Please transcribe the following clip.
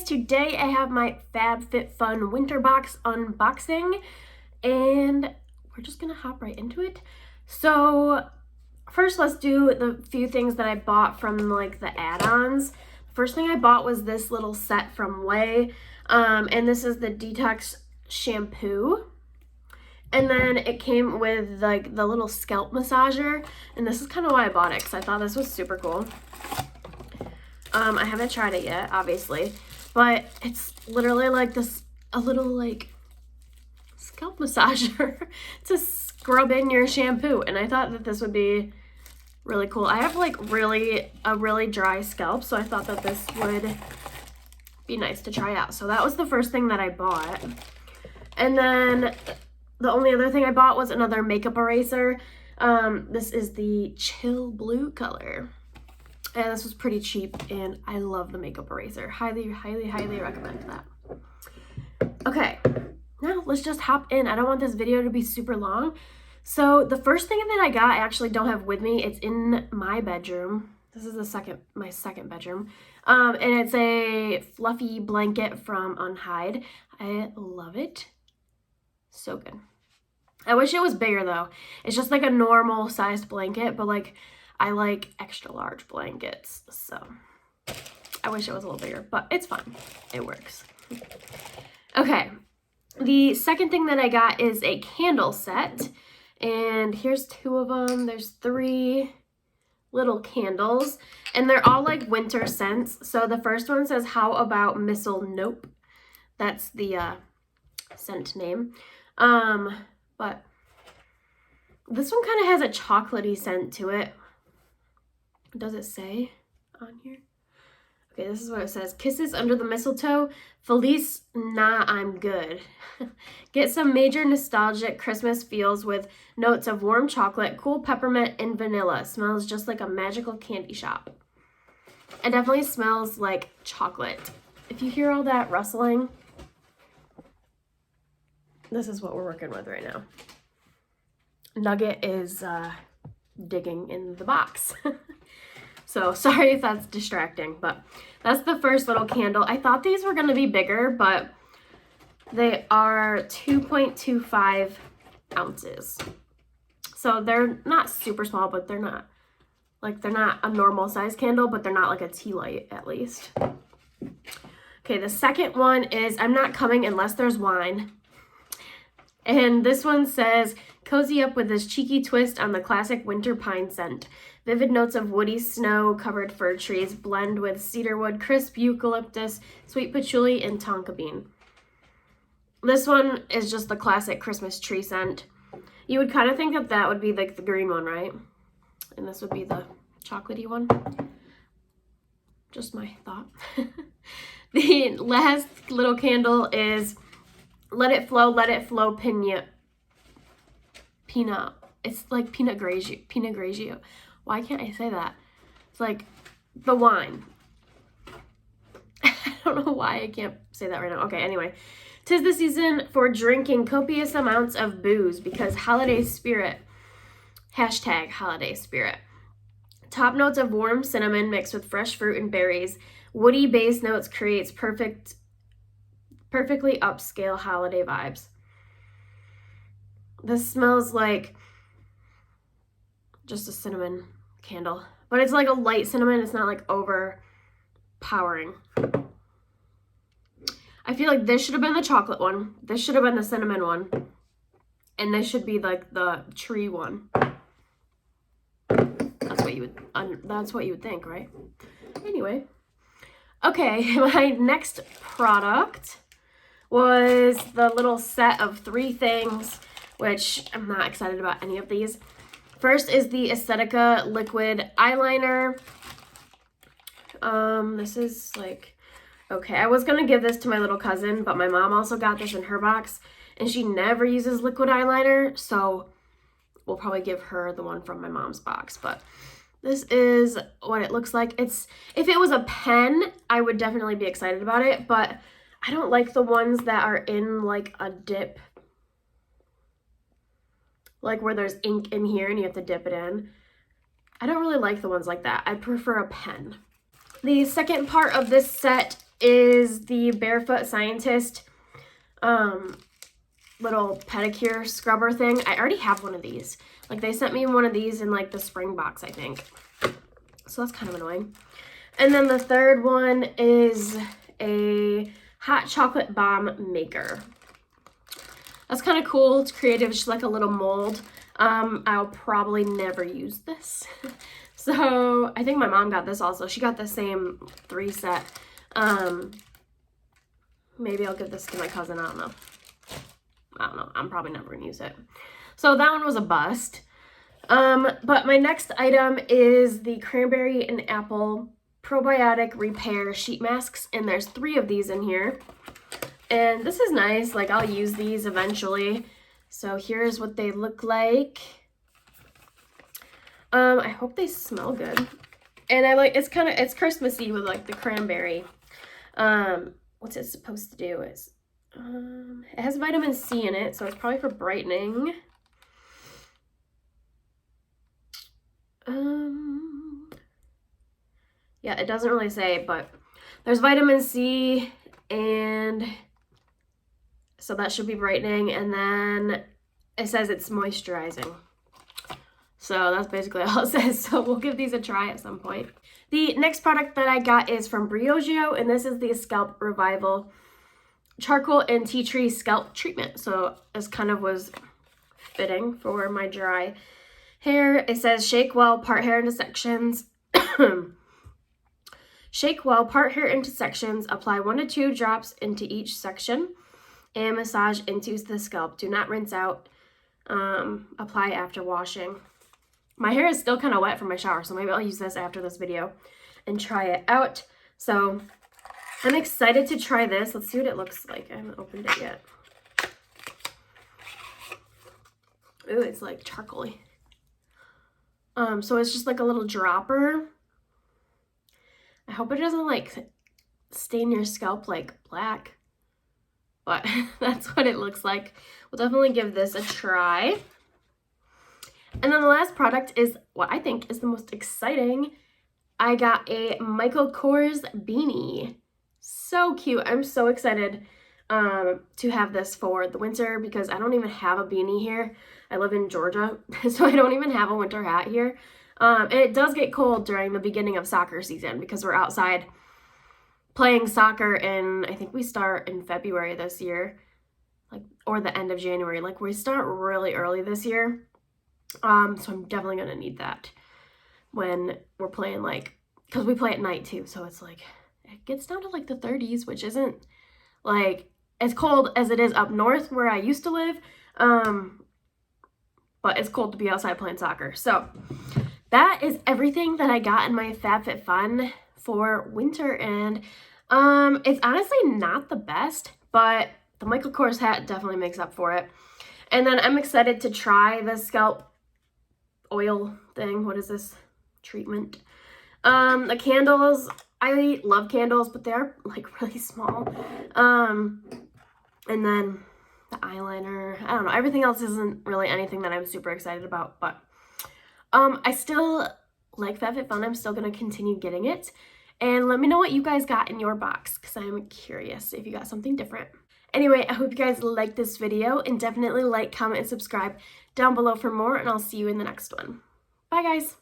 guys, today I have my Fab Fit Fun Winter box unboxing and we're just gonna hop right into it. So first let's do the few things that I bought from like the add-ons. First thing I bought was this little set from Way, and this is the detox shampoo. And then it came with like the little scalp massager, and this is kind of why I bought it, because I thought this was super cool. I haven't tried it yet, obviously, but it's literally like this, a little like scalp massager to scrub in your shampoo, and I thought that this would be really cool. I have like a really dry scalp, so I thought that this would be nice to try out. So that was the first thing that I bought. And then the only other thing I bought was another makeup eraser. This is the Chill Blue color. And this was pretty cheap, and I love the makeup eraser. Highly, highly, highly recommend that. Okay, now let's just hop in. I don't want this video to be super long. So the first thing that I got, I actually don't have with me. It's in my bedroom. This is my second bedroom. And it's a fluffy blanket from Unhide. I love it. So good. I wish it was bigger though. It's just like a normal sized blanket, but like I like extra large blankets, so I wish it was a little bigger, but it's fine. It works. Okay, the second thing that I got is a candle set, and here's two of them. There's 3 little candles, and they're all like winter scents. So the first one says, "How about Missile Nope?" That's the scent name. But this one kind of has a chocolatey scent to it. Does it say on here? Okay, this is what it says. "Kisses under the mistletoe. Felice, nah, I'm good." Get some major nostalgic Christmas feels with notes of warm chocolate, cool peppermint, and vanilla. Smells just like a magical candy shop. It definitely smells like chocolate. If you hear all that rustling, this is what we're working with right now. Nugget is digging in the box. So sorry if that's distracting, but that's the first little candle. I thought these were going to be bigger, but they are 2.25 ounces. So they're not super small, but they're not a normal size candle, but they're not like a tea light at least. Okay, the second one is "I'm not coming unless there's wine." And this one says, "Cozy up with this cheeky twist on the classic winter pine scent. Vivid notes of woody snow-covered fir trees blend with cedarwood, crisp eucalyptus, sweet patchouli, and tonka bean." This one is just the classic Christmas tree scent. You would kind of think that that would be like the green one, right? And this would be the chocolatey one. Just my thought. The last little candle is Let It Flow, Pinot. It's like Pinot Grigio. Why can't I say that? It's like the wine. I don't know why I can't say that right now. Okay, anyway. "'Tis the season for drinking copious amounts of booze because holiday spirit. Hashtag holiday spirit. Top notes of warm cinnamon mixed with fresh fruit and berries. Woody base notes creates perfectly upscale holiday vibes." This smells like just a cinnamon candle, but it's like a light cinnamon. It's not like overpowering. I feel like this should have been the chocolate one, this should have been the cinnamon one, and this should be like the tree one. That's what you would think, right? Anyway, okay, my next product was the little set of 3 things, which I'm not excited about any of these. First is the Aesthetica liquid eyeliner. This is like, okay, I was gonna give this to my little cousin, but my mom also got this in her box, and she never uses liquid eyeliner, so we'll probably give her the one from my mom's box. But this is what it looks like. If it was a pen, I would definitely be excited about it, but I don't like the ones that are in like a dip, like where there's ink in here and you have to dip it in. I don't really like the ones like that. I prefer a pen. The second part of this set is the Barefoot Scientist little pedicure scrubber thing. I already have one of these. Like, they sent me one of these in like the spring box, I think. So that's kind of annoying. And then the third one is a hot chocolate bomb maker. That's kind of cool. It's creative. It's just like a little mold. I'll probably never use this. So I think my mom got this also. She got the same 3 set. Maybe I'll give this to my cousin. I don't know. I'm probably never going to use it. So that one was a bust. But my next item is the Cranberry and Apple Probiotic Repair Sheet Masks. And there's 3 of these in here. And this is nice. Like, I'll use these eventually. So here's what they look like. I hope they smell good. And I like, it's Christmassy with like the cranberry. What's it supposed to do is, it has vitamin C in it, so it's probably for brightening. Yeah, it doesn't really say, but there's vitamin C, and so that should be brightening, and then it says it's moisturizing. So that's basically all it says. So we'll give these a try at some point. The next product that I got is from Briogeo, and this is the Scalp Revival Charcoal and Tea Tree Scalp Treatment. So this kind of was fitting for my dry hair. It says shake well, part hair into sections. Shake well, part hair into sections. Apply 1 to 2 drops into each section and massage into the scalp. Do not rinse out. Apply after washing. My hair is still kind of wet from my shower, so maybe I'll use this after this video and try it out. So I'm excited to try this. Let's see what it looks like. I haven't opened it yet. Ooh, it's like charcoaly. So it's just like a little dropper. I hope it doesn't like stain your scalp like black, but that's what it looks like. We'll definitely give this a try. And then the last product is what I think is the most exciting. I got a Michael Kors beanie. So cute. I'm so excited to have this for the winter because I don't even have a beanie here. I live in Georgia, so I don't even have a winter hat here. And it does get cold during the beginning of soccer season because we're outside playing soccer, and I think we start in February this year, like, or the end of January. Like, we start really early this year. So I'm definitely going to need that when we're playing, like, because we play at night too. So it's like, it gets down to like the 30s, which isn't like as cold as it is up north where I used to live. But it's cold to be outside playing soccer. So that is everything that I got in my Fab Fit Fun for winter. And it's honestly not the best, but the Michael Kors hat definitely makes up for it. And then I'm excited to try the scalp oil thing. What is this? Treatment. The candles, I love candles, but they're like really small. And then the eyeliner, I don't know. Everything else isn't really anything that I'm super excited about, but I still like Fab Fit Fun. I'm still going to continue getting it. And let me know what you guys got in your box because I'm curious if you got something different. Anyway, I hope you guys liked this video, and definitely like, comment, and subscribe down below for more, and I'll see you in the next one. Bye, guys.